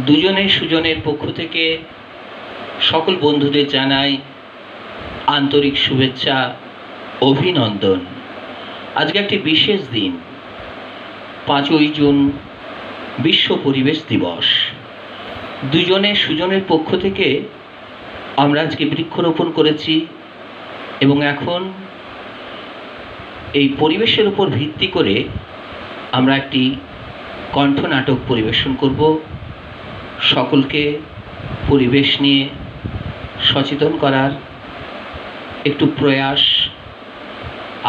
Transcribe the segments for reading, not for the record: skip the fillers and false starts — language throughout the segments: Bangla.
দুজনে সুজনের পক্ষ থেকে সকল বন্ধুদের জানাই আন্তরিক শুভেচ্ছা, অভিনন্দন। আজকে একটি বিশেষ দিন, 5ই জুন বিশ্ব পরিবেশ দিবস। দুজনে সুজনের পক্ষ থেকে আমরা আজকে বৃক্ষরোপণ করেছি এবং এখন এই পরিবেশের উপর ভিত্তি করে আমরা একটি কণ্ঠনাটক পরিবেশন করব। সকলকে পরিবেশ নিয়ে সচেতন করার একটু প্রয়াস,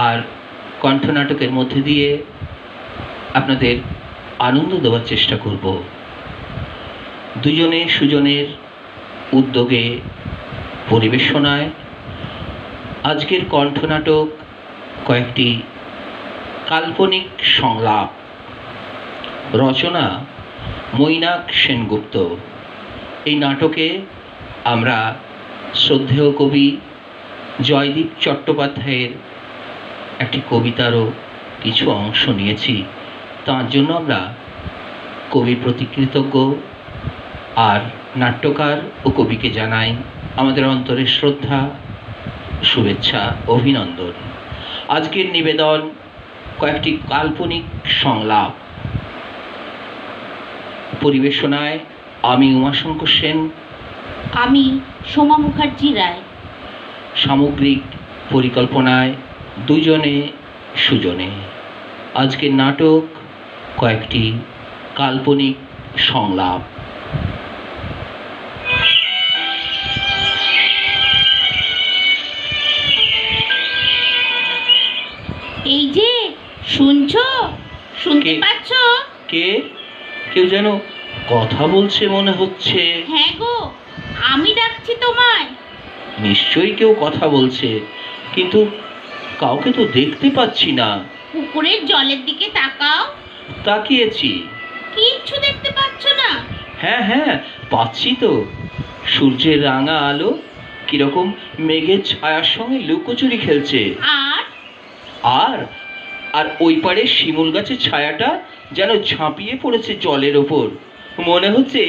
আর কণ্ঠনাটকের মধ্যে দিয়ে আপনাদের আনন্দ দেওয়ার চেষ্টা করব। দুজনে সুজনের উদ্যোগে পরিবেশনায় আজকের কণ্ঠনাটক কয়েকটি কাল্পনিক সংলাপ, রচনা মৈনাক সেনগুপ্ত। এই নাটকে আমরা শ্রদ্ধেয় কবি জয়দীপ চট্টোপাধ্যায়ের একটি কবিতারও কিছু অংশ নিয়েছি। তার জন্য আমরা কবির প্রতি কৃতজ্ঞ, আর নাট্যকার ও কবিকে জানাই আমাদের অন্তরের শ্রদ্ধা, শুভেচ্ছা, অভিনন্দন। আজকের নিবেদন কয়েকটি কাল্পনিক সংলাপ। পরিবেশনায় আমি উমাশঙ্কর সেন, আমি সোমা মুখার্জি রায়। সামগ্রিক পরিকল্পনায় দুজনে সুজনে। আজকের নাটক কয়েকটি কাল্পনিক সংলাপ। এই যে শুনছো, শুনতে কে? পাচ্ছ? কে? কেউ যেন কথা বলছে মনে হচ্ছে। হ্যাঁ গো, আমি ডাকছি তোমায়। নিশ্চয়ই কেউ কথা বলছে, কিন্তু কাউকে তো দেখতে পাচ্ছি না। পুকুরের জলের দিকে তাকাও। তাকিয়েছি। কিচ্ছু দেখতে পাচ্ছ না? হ্যাঁ হ্যাঁ, পাচ্ছি তো। সূর্যের রাঙা আলো কিরকম মেঘের ছায়ার সঙ্গে লুকোচুরি খেলছে। আর আর আর ওই পারে শিমুল গাছের ছায়াটা যেন ঝাঁপিয়ে পড়েছে জলের ওপর। মনে হচ্ছে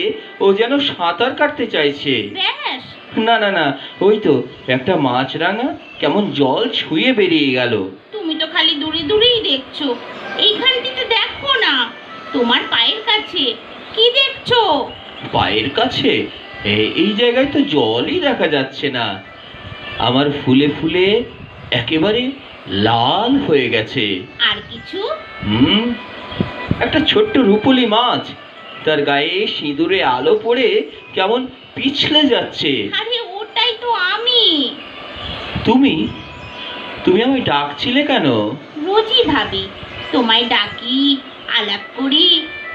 ও যেন সাঁতার কাটতে চাইছে। ব্যাস, না না না, ওই তো একটা মাছরাঙা কেমন জল ছুঁয়ে বেরিয়ে গেল। তুমি তো খালি দূরে দূরেই দেখছো। এইখানটিতে দেখো না, তোমার পায়ের কাছে। কি দেখছো? পায়ের কাছে? এই জায়গায় তো জলই দেখা যাচ্ছে না। আমার ফুলে ফুলে একেবারে লাল হয়ে গেছে। আর কিছু? একটা ছোট্ট রূপোলি মাছ, তার গায়ে সিঁদুরে আলো পড়ে কেমন পিছলে যাচ্ছে। আরে ওটাই তো আমি। তুমি তুমি আমায় ডাকছিলে কেন? রোজই ভাবি, তোমায় ডাকি, আলাপ করি,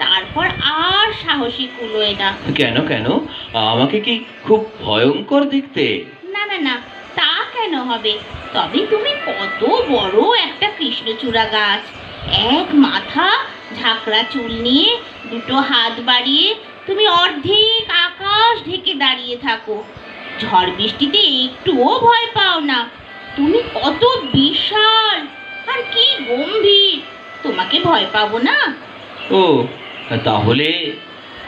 তারপর আর সাহসী কুলোয় না। কেন কেন? আমাকে কি খুব ভয়ঙ্কর দেখতে? না না না, তা কেন হবে? তবে তুমি কত বড় একটা কৃষ্ণচূড়া গাছ, এক মাথা ঝাঁকড়া চুল নিয়ে, দুটো হাত বাড়িয়ে তুমি অর্ধেক আকাশ ঢেকে দাঁড়িয়ে থাকো। ঝড় বৃষ্টিতে একটুও ভয় পাও না। তুমি কত বিশাল আর কি গম্ভীর, তোমাকে ভয় পাবো না? ও, তাহলে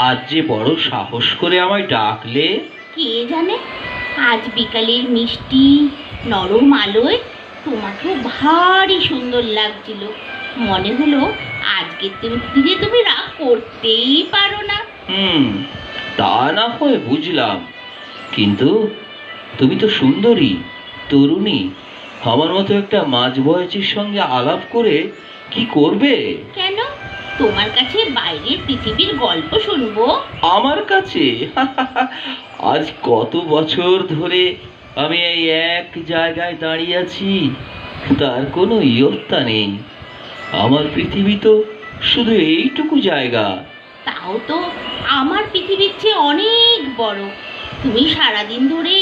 আজ যে বড় সাহস করে আমায় ডাকলে? কে জানে, আজ বিকালের মিষ্টি নরম আলোয় তোমাকেও ভারী সুন্দর লাগছিল। মনে হলো আজকে দিনে তুমি রাগ করতেই পারো না। তা না হয় বুঝলাম, কিন্তু তুমি তো সুন্দরী, তরুণী। আমার মতো একটা মাঝবয়সীর সঙ্গে আলাপ করে কি করবে? কেন? তোমার কাছে বাইরের পৃথিবীর গল্প শুনবো। আমার কাছে? আজ কত বছর ধরে আমি এই এক জায়গায় দাঁড়িয়ে আছি, তার কোনো ইয়ত্তা নেই। আমার পৃথিবী তো শুধু এইটুকু জায়গা। তাও তো আমার পৃথিবীর চেয়ে অনেক বড়। তুমি সারাদিন ধরে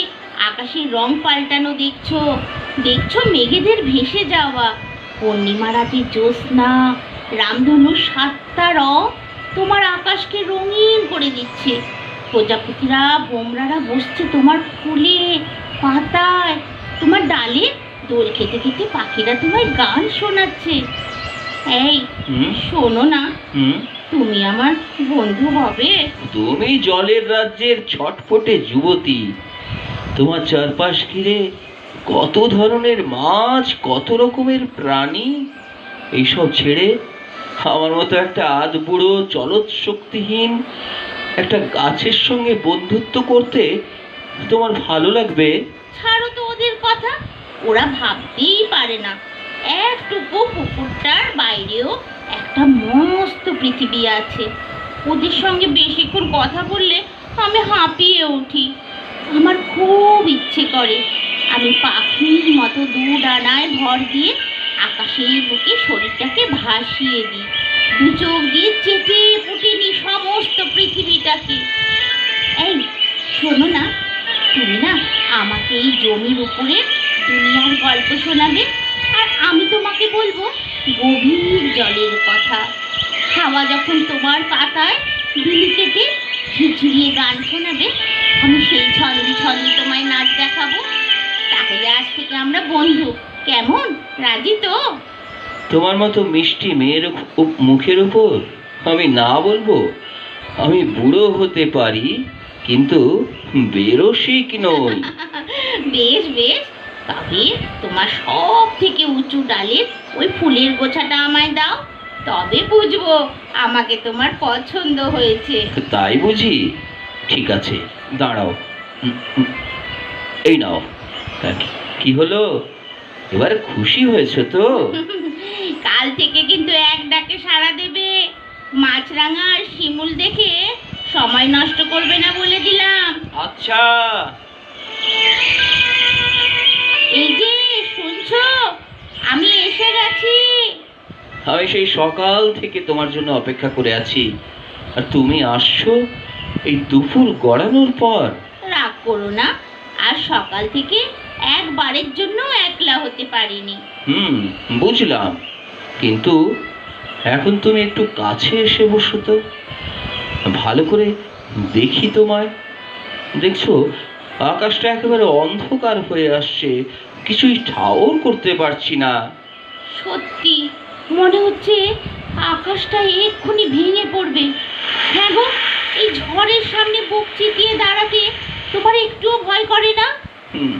আকাশের রং পাল্টানো দেখছো, দেখছো মেঘেদের ভেসে যাওয়া, পূর্ণিমা রাতে জ্যোৎস্না, রামধনুর 7টা রং তোমার আকাশকে রঙিন করে দিচ্ছে। প্রজাপতিরা, ভোমরারা বসছে তোমার ফুলে, পাতায়, তোমার ডালে দোল খেতে খেতে পাখিরা তোমায় গান শোনাচ্ছে। এই হুম শোনো না, হুম তুমি আমার বন্ধু হবে? তুমি জলের রাজ্যের ছটফটে যুবতী। তোমার চারপাশ ঘিরে কত ধরনের মাছ, কত রকমের প্রাণী। এইসব ছেড়ে আমার মতো একটা আধবুড়ো চলৎ শক্তিহীন একটা গাছের সঙ্গে বন্ধুত্ব করতে তোমার ভালো লাগবে? ছাড়ো তো ওদের কথা, ওরা ভাবতেই পারে না একটুকু পুকুরটার বাইরেও একটা মস্ত পৃথিবী আছে। ওদের সঙ্গে বেশিক্ষণ কথা বললে আমি হাঁপিয়ে উঠি। আমার খুব ইচ্ছে করে আমি পাখির মতো দু ডানায় ভর দিয়ে আকাশের বুকে শরীরটাকে ভাসিয়ে দিই, দু চোখ দিয়ে চেটে পুটে নি সমস্ত পৃথিবীটাকে। এই শোনো না, তুমি না আমাকে এই জমির উপরে দুনিয়ার গল্প শোনাবে, আর আমি তোমাকে বলবো গভীর জলের কথা। হাওয়া যখন তোমার পাতায় বিলি কেটে ঝিরঝিরিয়ে গান শোনাবে, আমি সেই ছন্দে ছন্দে তোমায় নাচ দেখাবো। তাহলে আজ থেকে আমরা বন্ধু, কেমন? রাজি তো? তোমার মতো মিষ্টি মেয়ের মুখের উপর আমি না বলবো? আমি বুড়ো হতে পারি, কিন্তু বেরসিক নই। বেশ বেশ, তবে তোমার সব থেকে উঁচু ডালের ওই ফুলের গোছাটা আমায় দাও, তবে বুঝবো আমাকে তোমার পছন্দ হয়েছে। তাই বুঝি? ঠিক আছে, দাঁড়াও। উম, উম, এই নাও। কি হলো, এবার খুশি হয়েছে তো? কাল থেকে কিন্তু এক ডাকে সাড়া দেবে। মাছরাঙা আর শিমুল দেখে সময় নষ্ট করবে না বলে দিলাম। আচ্ছা। এই যে শুনছো, আমি এসে গেছি। আমি সেই সকাল থেকে তোমার জন্য অপেক্ষা করে আছি, আর তুমি আসছো এই দুপুর গড়ানোর পর। রাগ করো না, আর সকাল থেকে একবারের জন্য একলা হতে পারিনি। বুঝলাম, কিন্তু এখন তুমি একটু কাছে এসে বসো তো, ভালো করে দেখি তোমায়। দেখছো, আকাশটা একেবারে অন্ধকার হয়ে আসছে, কিছুই ঠাউর করতে পারছি না। সত্যি মনে হচ্ছে আকাশটা এক্ষুনি ভেঙে পড়বে। হ্যাঁ গো, এই ঝড়ের সামনে বুক চিতিয়ে দাঁড়াতে তোমার একটুও ভয় করে না? হুম,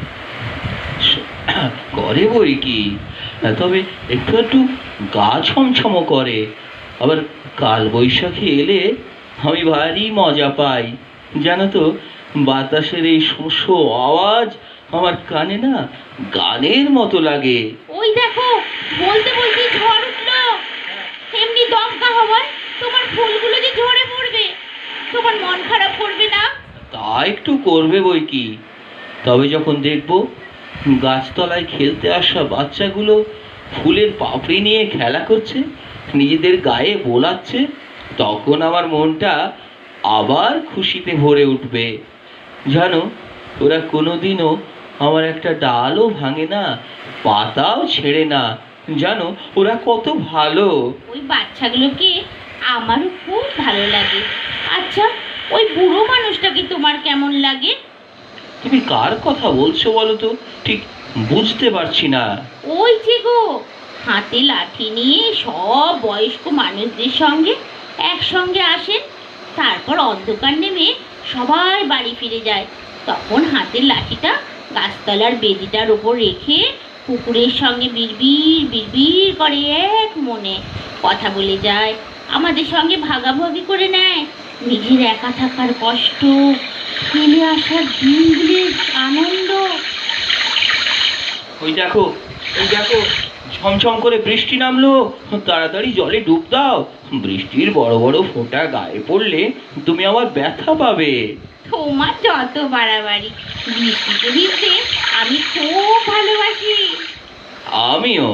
করে বই কি, তবে একটু একটু গা ছমছমও করে। আবার কাল বৈশাখী এলে আমি ভারী মজা পাই, জানো তো। বাতাসের এই শোঁ আওয়াজ আমার কানে না গানের মতো লাগে। ওই দেখো, বলতে বলতে ঝড় উঠলো। এমনি দমকা হওয়ায় তোমার ফুলগুলো যে ঝরে পড়বে, তোমার মন খারাপ করবে না? তা একটু করবে বই কি, তবে যখন দেখবো গাছতলায় খেলতে আসা বাচ্চাগুলো ফুলের পাপড়ি নিয়ে খেলা করছে, নিজেদের গায়ে বোলাচ্ছে, তখন আমার মনটা আবার খুশিতে ভরে উঠবে। জানো, ওরা কোনোদিনও আমার একটা ডালও ভাঙে না, পাতাও ছেড়ে না। জানো, ওরা কত ভালো। ওই বাচ্চাগুলোকে আমারও খুব ভালো লাগে। আচ্ছা, ওই বুড়ো মানুষটাকে তোমার কেমন লাগে? তুমি কার কথা বলছো বলো তো, ঠিক বুঝতে পারছি না। ওই যে গো, হাতে লাঠি নিয়ে সব বয়স্ক মানুষদের সঙ্গে একসঙ্গে আসেন, তারপর অন্ধকার নেমে সবাই বাড়ি ফিরে যায়। তখন হাতের লাঠিটা গাছতলার বেদিটার ওপর রেখে কুকুরের সঙ্গে বিড়বিড় বিড়বিড় করে এক মনে কথা বলে যায়, আমাদের সঙ্গে ভাগাভাগি করে নেয় নিজের একা থাকার কষ্ট, ফেলে আসার দিনগুলির আনন্দ। ওই দেখো, ওই দেখো, ঝমঝম করে বৃষ্টি নামলো, তাড়াতাড়ি জলে ডুব দাও। বৃষ্টির বড় বড় ফোঁটা গায়ে পড়লে তুমি আমার ব্যথা পাবে। তোমার যত বাড়াবাড়ি, বৃষ্টিতে ভিজতে আমি খুব ভালোবাসি। আমিও,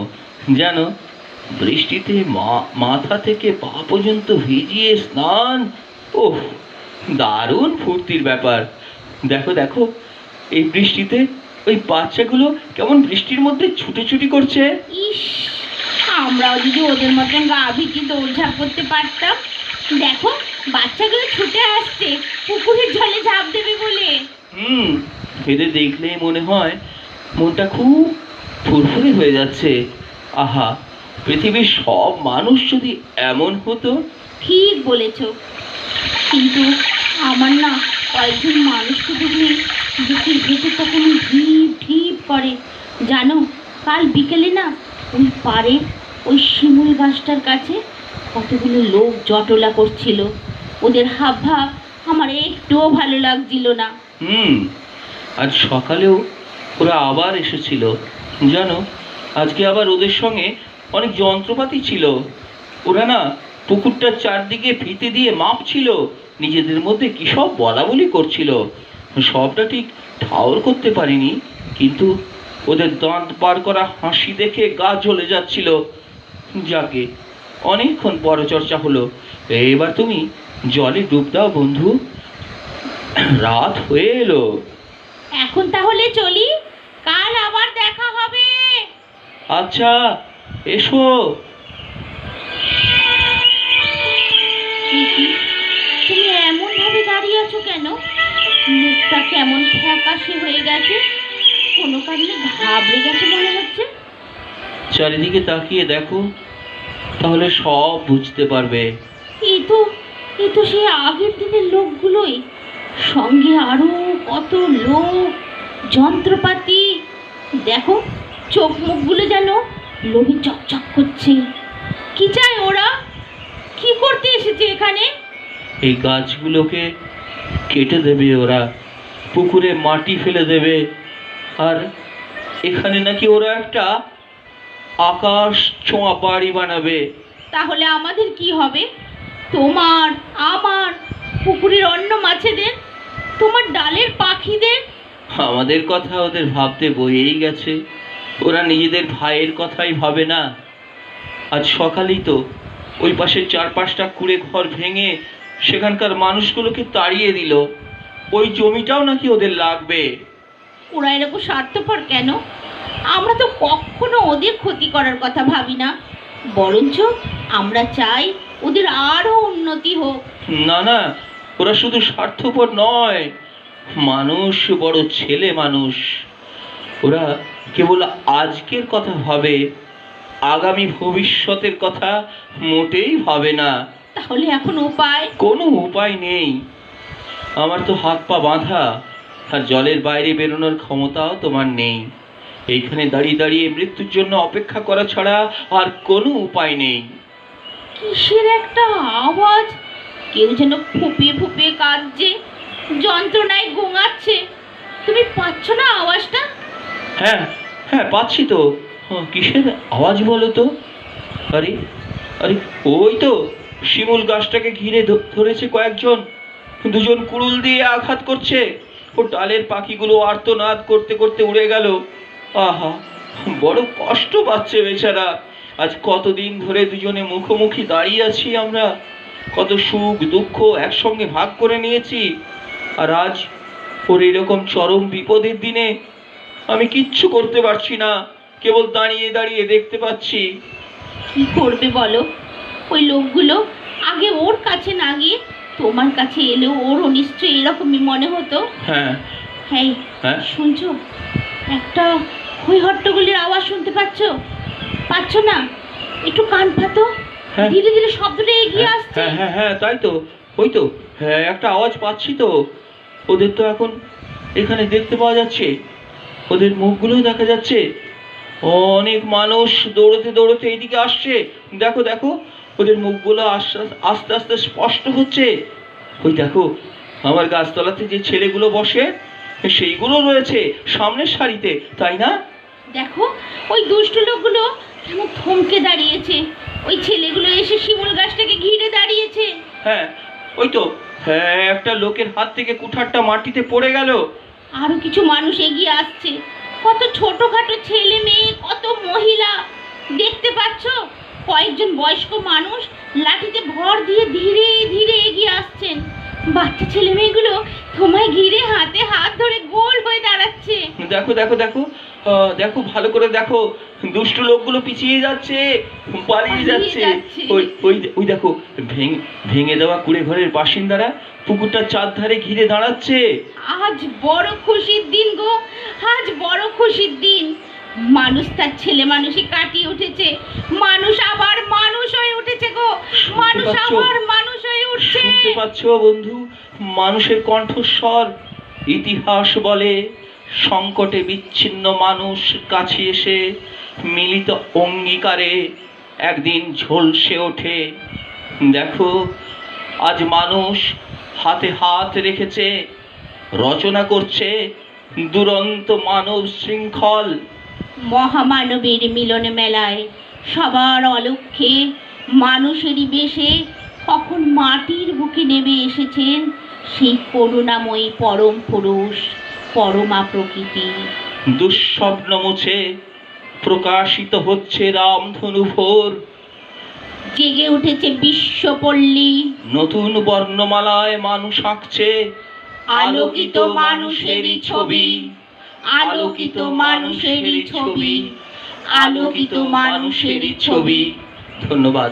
জানো, বৃষ্টিতে মাথা থেকে পা পর্যন্ত ভিজিয়ে স্নান, ওহ, দারুণ ফুর্তির ব্যাপার। দেখো দেখো, এই বৃষ্টিতে ওই বাচ্চাগুলো কেমন বৃষ্টির মধ্যে ছুটোছুটি করছে। ইস, আমরাও যদি ওদের মতন গা ভিজে দৌড়ঝাঁপ করতে পারতাম। দেখো, বাচ্চাগুলো ছুটে আসছে পুকুরের জলে ঝাঁপ দেবে বলে। এদের দেখলেই মনে হয় মনটা খুব ফুরফুরে হয়ে যাচ্ছে। আহা, পৃথিবীর সব মানুষ যদি এমন হতো। ঠিক বলেছ, কিন্তু আমার না কয়েকজন মানুষকে দেখলে বুকের ভেতরটা কোনো ঢিপ ঢিপ করে। জানো, কাল বিকেলে না ওই পাড়ে ওই শিমুল গাছটার কাছে কতগুলো লোক জটলা করছিল। ওদের হাব ভাব আমার একটুও ভালো লাগছিল না। আজ সকালেও ওরা আবার এসেছিল জানো। আজকে আবার ওদের সঙ্গে অনেক যন্ত্রপাতি ছিল। ওরা না পুকুরটার চারদিকে ফিতে দিয়ে মাপছিল, নিজেদের মধ্যে কী সব বলা বলি করছিল। সবটা ঠিক ঠাউর করতে পারিনি, কিন্তু ওদের দাঁত বার করা হাসি দেখে গা জ্বলে যাচ্ছিল। যাকে অনেকক্ষণ পরচর্চা হলো, এবার তুমি জলে ডুব দাও বন্ধু, রাত হয়ে এলো। এখন তাহলে চলি, কাল আবার দেখা হবে। আচ্ছা, এসো। দিদি, তুমি এমন ভাবে দাঁড়িয়ে আছো কেন? মুখটা কেমন ফ্যাকাশে হয়ে গেছে, কোনো কারণে ঘাবড়ে গেছে মনে হচ্ছে। চারিদিকে তাকিয়ে দেখো, তাহলে সব বুঝতে পারবে। এই তো এই তো সেই আগের দিনের লোকগুলোই, সঙ্গে আরো কত লোক, যন্ত্রপাতি। দেখো, চোখ মুখগুলো যেন লোভে চকচক করছে। কি চায় ওরা? কি করতে এসেছে এখানে? এই গাছগুলোকে কেটে দেবে ওরা, পুকুরে মাটি ফেলে দেবে, আর এখানে নাকি ওরা একটা আকাশ ছোঁয়া বাড়ি বানাবে। তাহলে আমাদের কি হবে? তোমার, আমার, পুকুরের অন্য মাছেদের, তোমার ডালের পাখিদের? আমাদের কথা ওদের ভাবতে বয়েই গেছে, ওরা নিজেদের ভাইয়ের কথাই ভাবে না। আজ সকালেই তো ওই পাশে 4-5টা কুঁড়ে ঘর ভেঙে সেখানকার মানুষগুলোকে তাড়িয়ে দিল। ওই জমিটাও নাকি ওদের লাগবে। ওরা এরকম স্বার্থপর কেন? আমরা তো কখনো ওদের ক্ষতি করার কথা ভাবি না, বরঞ্চ আমরা চাই ওদের আরো উন্নতি হোক। না না, ওরা শুধু স্বার্থপর নয়, মানুষ, বড় ছেলে মানুষ। ওরা কেবল আজকের কথা ভাবে, আগামী ভবিষ্যতের কথা মোটেই ভাবে না। তাহলে এখন উপায়? কোনো উপায় নেই। আমার তো হাত পা বাঁধা, আর জলের বাইরে বেরোনোর ক্ষমতাও তোমার নেই। এইখানে দাঁড়িয়ে দাঁড়িয়ে মৃত্যুর জন্য অপেক্ষা করা ছাড়া আর কোনো উপায় নেই। কিসের একটা আওয়াজ, কেউ যেন ফুপিয়ে ফুপিয়ে কাঁদছে, যন্ত্রণায় গোঙাচ্ছে। তুমি পাচ্ছ না আওয়াজটা? হ্যাঁ হ্যাঁ, পাচ্ছি তো। কিসের আওয়াজ বলো তো? আরে আরে, ওই তো শিমুল গাছটাকে ঘিরে ধরেছে কয়েকজন, দুজন কুড়ুল দিয়ে আঘাত করছে। ও ডালের পাখিগুলো আর্তনাদ করতে করতে উড়ে গেল। আহা, বড় কষ্ট পাচ্ছে বেচারা। আজ কতদিন ধরে দুজনে মুখোমুখি দাঁড়িয়ে আছি আমরা, কত সুখ দুঃখ একসঙ্গে ভাগ করে নিয়েছি, আর আজ ওর এরকম চরম বিপদের দিনে আমি কিচ্ছু করতে পারছি না, কেবল দাঁড়িয়ে দাঁড়িয়ে দেখতে পাচ্ছি। কি করবে বলো? ওই লোকগুলো আগে ওর কাছে না গিয়ে তোমার কাছে এলেও ওরও নিশ্চয়ই এরকমই মনে হতো। হ্যাঁ হ্যাঁ, হ্যাঁ, শুনছো? একটা হই হট্টগোলের আওয়াজ শুনতে পাচ্ছ না? একটু কান পাতো, হ্যাঁ। ধীরে ধীরে শব্দটা এগিয়ে আসছে। হ্যাঁ হ্যাঁ হ্যাঁ, তাই তো, ওই তো, হ্যাঁ, একটা আওয়াজ পাচ্ছি তো। ওদের তো এখন এখানে দেখতে পাওয়া যাচ্ছে, ওদের মুখগুলোও দেখা যাচ্ছে। অনেক মানুষ দৌড়তে দৌড়তে এইদিকে আসছে। দেখো দেখো, ওদের মুখগুলো আস্তে আস্তে আস্তে স্পষ্ট হচ্ছে। ওই দেখো, আমার গাছতলাতে যে ছেলেগুলো বসে সেইগুলো রয়েছে সামনের সারিতে, তাই না? দেখো, ওই দুষ্টু লোকগুলো কেমন থমকে দাঁড়িয়েছে। ওই ছেলেগুলো এসে শিমুল গাছটাকে ঘিরে দাঁড়িয়েছে। হ্যাঁ, ওই তো, হ্যাঁ, একটা লোকের হাত থেকে কুঠারটা মাটিতে পড়ে গেল। আরো কিছু মানুষ এগিয়ে আসছে, কত ছোটখাটো ছেলে মেয়ে, কত মহিলা। দেখতে পাচ্ছ, কয়েকজন বয়স্ক মানুষ লাঠিতে ভর দিয়ে ধীরে ধীরে এগিয়ে আসছেন। বাচ্চা ছেলে মেয়েগুলো তোমায় ঘিরে হাতে হাত ধরে গোল হয়ে দাঁড়াচ্ছে। দেখো দেখো দেখো, দেখো, ভালো করে দেখো, দুষ্ট লোকগুলো পিছিয়ে যাচ্ছে, পালিয়ে যাচ্ছে। ওই ওই ওই দেখো, ভেঙে দেওয়া কুড়ে ঘরের বাসিন্দারা পুকুরটার চারধারে ঘিরে দাঁড়াচ্ছে। আজ বড় খুশির দিন গো, আজ বড় খুশির দিন। মানুষ তার ছেলে মানুষই কাটিয়ে উঠেছে, মানুষ আবার মানুষ হয়ে উঠেছে গো, মানুষ পাচ্ছো? আবার মানুষ হয়ে উঠছে। শুনতে পাচ্ছ বন্ধু, মানুষের কণ্ঠস্বর। ইতিহাস বলে সংকটে বিচ্ছিন্ন মানুষ কাছে এসে মিলিত অঙ্গীকারে একদিন ঝলসে ওঠে। দেখো, আজ মানুষ হাতে হাত রেখেছে, রচনা করছে দুরন্ত মানব শৃঙ্খল। মহামানবের মিলন মেলায় সবার অলক্ষ্যে মানুষেরই বেশে কখন মাটির বুকে নেমে এসেছেন সেই করুণাময়ী পরম পুরুষ, পরমা প্রকৃতি। দুঃস্বপ্ন মুছে প্রকাশিত হচ্ছে রামধনু ভোর। জেগে উঠেছে বিশ্বপল্লী, নতুন বর্ণমালায় মানুষ আঁকছে আলোকিত মানুষেরই ছবি, আলোকিত মানুষেরই ছবি, আলোকিত মানুষেরই ছবি। ধন্যবাদ।